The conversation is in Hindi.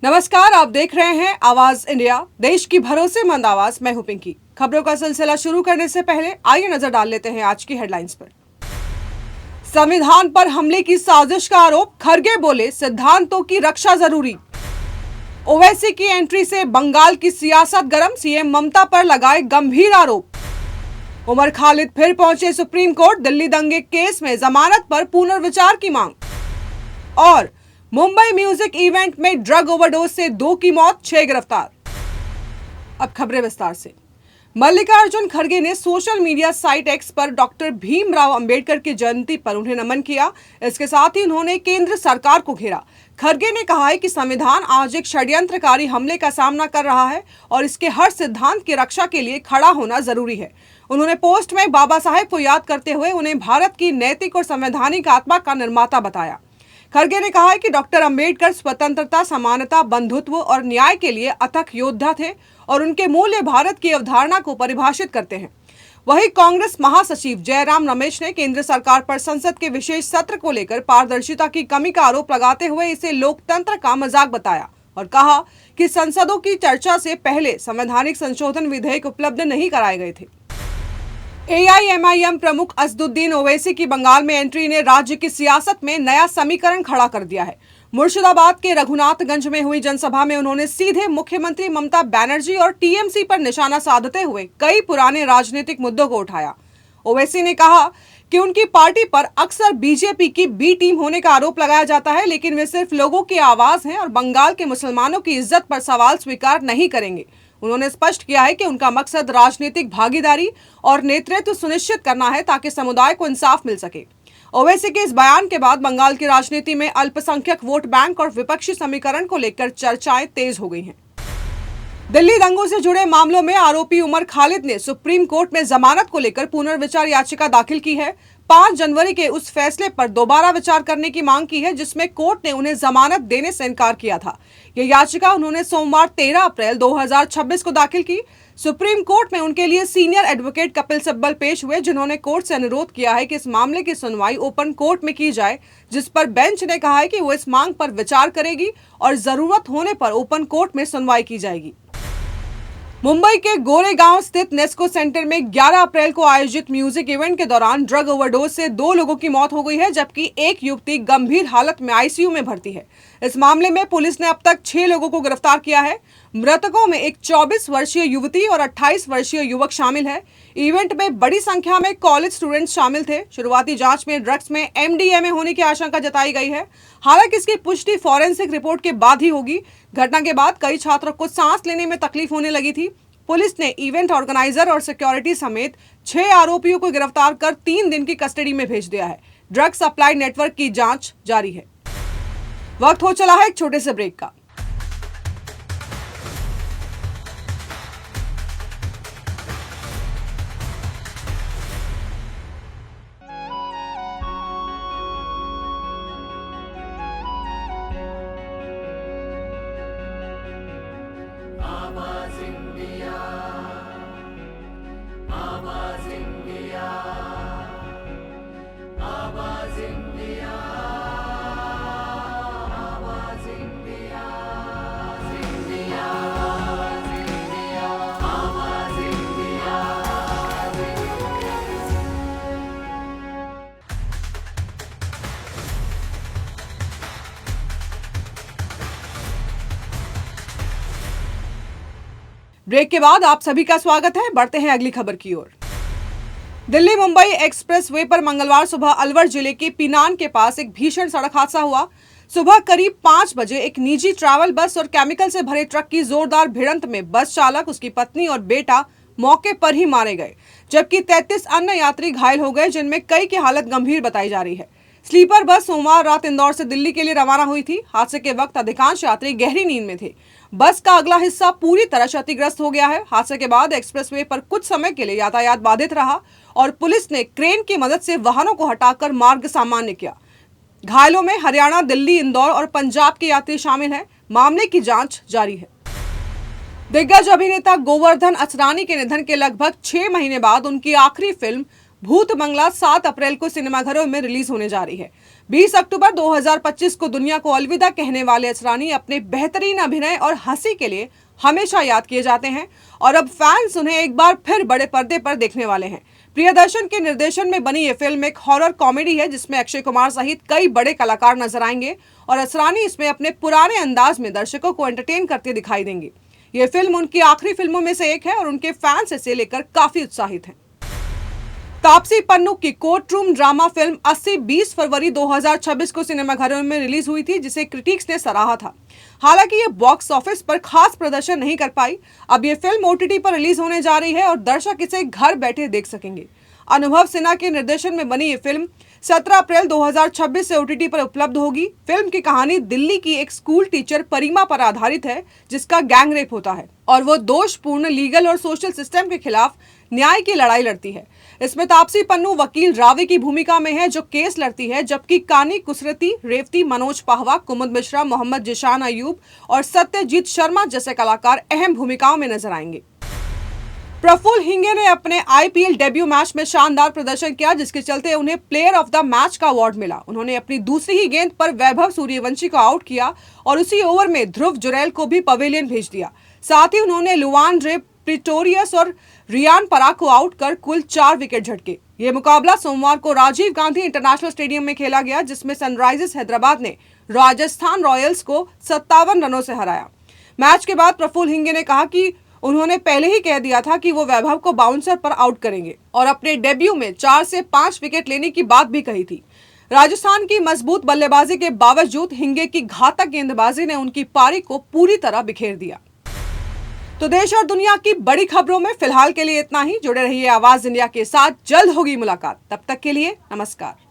नमस्कार, आप देख रहे हैं आवाज इंडिया, देश की भरोसेमंद आवाज। मैं हूं पिंकी। खबरों का सिलसिला शुरू करने से पहले आइए नजर डाल लेते हैं आज की हेडलाइंस पर। संविधान पर हमले की साजिश का आरोप, खरगे बोले सिद्धांतों की रक्षा जरूरी। ओवैसी की एंट्री से बंगाल की सियासत गर्म, सीएम ममता पर लगाए गंभीर आरोप। उमर खालिद फिर पहुंचे सुप्रीम कोर्ट, दिल्ली दंगे केस में जमानत पर पुनर्विचार की मांग। और मुंबई म्यूजिक इवेंट में ड्रग ओवरडोज से 2 की मौत, 6 गिरफ्तार। अब खबरें विस्तार से। मल्लिकार्जुन खड़गे ने सोशल मीडिया साइट एक्स पर डॉक्टर भीमराव अंबेडकर की जयंती पर उन्हें नमन किया। इसके साथ ही उन्होंने केंद्र सरकार को घेरा। खड़गे ने कहा है कि संविधान आज एक षड्यंत्रकारी हमले का सामना कर रहा है और इसके हर सिद्धांत की रक्षा के लिए खड़ा होना जरूरी है। उन्होंने पोस्ट में बाबा साहेब को याद करते हुए उन्हें भारत की नैतिक और संवैधानिक आत्मा का निर्माता बताया। खड़गे ने कहा है कि डॉक्टर अंबेडकर स्वतंत्रता, समानता, बंधुत्व और न्याय के लिए अथक योद्धा थे और उनके मूल्य भारत की अवधारणा को परिभाषित करते हैं। वहीं कांग्रेस महासचिव जयराम रमेश ने केंद्र सरकार पर संसद के विशेष सत्र को लेकर पारदर्शिता की कमी का आरोप लगाते हुए इसे लोकतंत्र का मजाक बताया और कहा कि संसदों की चर्चा से पहले संवैधानिक संशोधन विधेयक उपलब्ध नहीं कराए गए थे। एआईएमआईएम प्रमुख असदुद्दीन ओवैसी की बंगाल में एंट्री ने राज्य की सियासत में नया समीकरण खड़ा कर दिया है। मुर्शिदाबाद के रघुनाथगंज में हुई जनसभा में उन्होंने सीधे मुख्यमंत्री ममता बनर्जी और टीएमसी पर निशाना साधते हुए कई पुराने राजनीतिक मुद्दों को उठाया। ओवैसी ने कहा कि उनकी पार्टी पर अक्सर बीजेपी की बी टीम होने का आरोप लगाया जाता है, लेकिन वे सिर्फ लोगों की आवाज हैं और बंगाल के मुसलमानों की इज्जत पर सवाल स्वीकार नहीं करेंगे। उन्होंने स्पष्ट किया है कि उनका मकसद राजनीतिक भागीदारी और नेतृत्व सुनिश्चित करना है ताकि समुदाय को इंसाफ मिल सके। ओवैसी के इस बयान के बाद बंगाल की राजनीति में अल्पसंख्यक वोट बैंक और विपक्षी समीकरण को लेकर चर्चाएं तेज हो गई हैं। दिल्ली दंगों से जुड़े मामलों में आरोपी उमर खालिद ने सुप्रीम कोर्ट में जमानत को लेकर पुनर्विचार याचिका दाखिल की है। 5 जनवरी के उस फैसले पर दोबारा विचार करने की मांग की है जिसमें कोर्ट ने उन्हें जमानत देने से इनकार किया था। यह याचिका उन्होंने सोमवार 13 अप्रैल 2026 को दाखिल की। सुप्रीम कोर्ट में उनके लिए सीनियर एडवोकेट कपिल सिब्बल पेश हुए, जिन्होंने कोर्ट से अनुरोध किया है कि इस मामले की सुनवाई ओपन कोर्ट में की जाए, जिस पर बेंच ने कहा है कि वो इस मांग पर विचार करेगी और जरूरत होने पर ओपन कोर्ट में सुनवाई की जाएगी। मुंबई के गोरेगांव स्थित नेस्को सेंटर में 11 अप्रैल को आयोजित म्यूजिक इवेंट के दौरान ड्रग ओवरडोज से 2 लोगों की मौत हो गई है, जबकि एक युवती गंभीर हालत में आईसीयू में भर्ती है। इस मामले में पुलिस ने अब तक 6 लोगों को गिरफ्तार किया है। मृतकों में एक 24 वर्षीय युवती और 28 वर्षीय युवक शामिल है। इवेंट में बड़ी संख्या में कॉलेज स्टूडेंट्स शामिल थे। शुरुआती जांच में ड्रग्स में एमडीएमए होने की आशंका जताई गई है। हालांकि इसकी पुष्टि फॉरेंसिक रिपोर्ट के बाद ही होगी। घटना के बाद कई छात्रों को सांस लेने में तकलीफ होने लगी थी। पुलिस ने इवेंट ऑर्गेनाइजर और सिक्योरिटी समेत 6 आरोपियों को गिरफ्तार कर 3 दिन की कस्टडी में भेज दिया है। ड्रग सप्लाई नेटवर्क की जांच जारी है। वक्त हो चला है एक छोटे से ब्रेक का। ब्रेक के बाद आप सभी का स्वागत है। बढ़ते हैं अगली खबर की ओर। दिल्ली मुंबई एक्सप्रेस वे पर मंगलवार सुबह अलवर जिले के पिनान के पास एक भीषण सड़क हादसा हुआ। सुबह करीब 5 बजे एक निजी ट्रैवल बस और केमिकल से भरे ट्रक की जोरदार भिड़ंत में बस चालक, उसकी पत्नी और बेटा मौके पर ही मारे गए, जबकि 33 अन्य यात्री घायल हो गए, जिनमें कई की हालत गंभीर बताई जा रही है। स्लीपर बस सोमवार रात इंदौर से दिल्ली के लिए रवाना हुई थी। हादसे के वक्त अधिकांश यात्री गहरी नींद में थे। बस का अगला हिस्सा पूरी तरह क्षतिग्रस्त हो गया है। हादसे के बाद एक्सप्रेसवे पर कुछ समय के लिए यातायात बाधित रहा और पुलिस ने क्रेन की मदद से वाहनों को हटाकर मार्ग सामान्य किया। घायलों में हरियाणा, दिल्ली, इंदौर और पंजाब के यात्री शामिल हैं। मामले की जांच जारी है। दिग्गज अभिनेता गोवर्धन असरानी के निधन के लगभग 6 महीने बाद उनकी आखिरी फिल्म भूत बंगला 7 अप्रैल को सिनेमाघरों में रिलीज होने जा रही है। 20 अक्टूबर 2025 को दुनिया को अलविदा कहने वाले असरानी अपने बेहतरीन अभिनय और हंसी के लिए हमेशा याद किए जाते हैं और अब फैंस उन्हें एक बार फिर बड़े पर्दे पर देखने वाले हैं। प्रियदर्शन के निर्देशन में बनी ये फिल्म एक हॉरर कॉमेडी है जिसमें अक्षय कुमार सहित कई बड़े कलाकार नजर आएंगे और असरानी इसमें अपने पुराने अंदाज में दर्शकों को एंटरटेन करते दिखाई देंगे। ये फिल्म उनकी आखिरी फिल्मों में से एक है और उनके फैंस इसे लेकर काफी उत्साहित हैं। तापसी पन्नू की कोर्ट रूम ड्रामा फिल्म 20 फरवरी 2026 को सिनेमाघरों में रिलीज हुई थी, जिसे क्रिटिक्स ने सराहा था। हालांकि ये बॉक्स ऑफिस पर खास प्रदर्शन नहीं कर पाई। अब ये फिल्म ओटीटी पर रिलीज होने जा रही है और दर्शक इसे घर बैठे देख सकेंगे। अनुभव सिन्हा के निर्देशन में बनी ये फिल्म 17 अप्रैल 2026 से ओटीटी पर उपलब्ध होगी। फिल्म की कहानी दिल्ली की एक स्कूल टीचर परिमा पर आधारित है जिसका गैंग रेप होता है और वो दोषपूर्ण लीगल और सोशल सिस्टम के खिलाफ न्याय की लड़ाई लड़ती है। इसमें तापसी पन्नू वकील रावे की भूमिका में है जो केस लड़ती है, जबकि कानी कुसरती, रेवती, मनोज पाहवा, कुमुद मिश्रा, मोहम्मद जिशान अयूब और सत्यजीत शर्मा जैसे कलाकार अहम भूमिकाओं में नजर आएंगे। प्रफुल्ल हिंगे ने अपने आईपीएल डेब्यू मैच में शानदार प्रदर्शन किया, जिसके चलते उन्हें प्लेयर ऑफ द मैच का अवार्ड मिला। उन्होंने अपनी दूसरी ही गेंद पर वैभव सूर्यवंशी को आउट किया और उसी ओवर में ध्रुव जुरैल को भी पवेलियन भेज दिया। साथ ही उन्होंने लुआन रे प्रिटोरियस और रियान पराग को आउट कर कुल 4 विकेट झटके। ये मुकाबला सोमवार को राजीव गांधी इंटरनेशनल स्टेडियम में खेला गया, जिसमें सनराइजर्स हैदराबाद ने राजस्थान रॉयल्स को 57 रनों से हराया। मैच के बाद प्रफुल्ल हिंगे ने कहा कि उन्होंने पहले ही कह दिया था कि वो वैभव को बाउंसर पर आउट करेंगे और अपने डेब्यू में 4 से 5 विकेट लेने की बात भी कही थी। राजस्थान की मजबूत बल्लेबाजी के बावजूद हिंगे की घातक गेंदबाजी ने उनकी पारी को पूरी तरह बिखेर दिया। तो देश और दुनिया की बड़ी खबरों में फिलहाल के लिए इतना ही। जुड़े रहिए आवाज इंडिया के साथ, जल्द होगी मुलाकात। तब तक के लिए नमस्कार।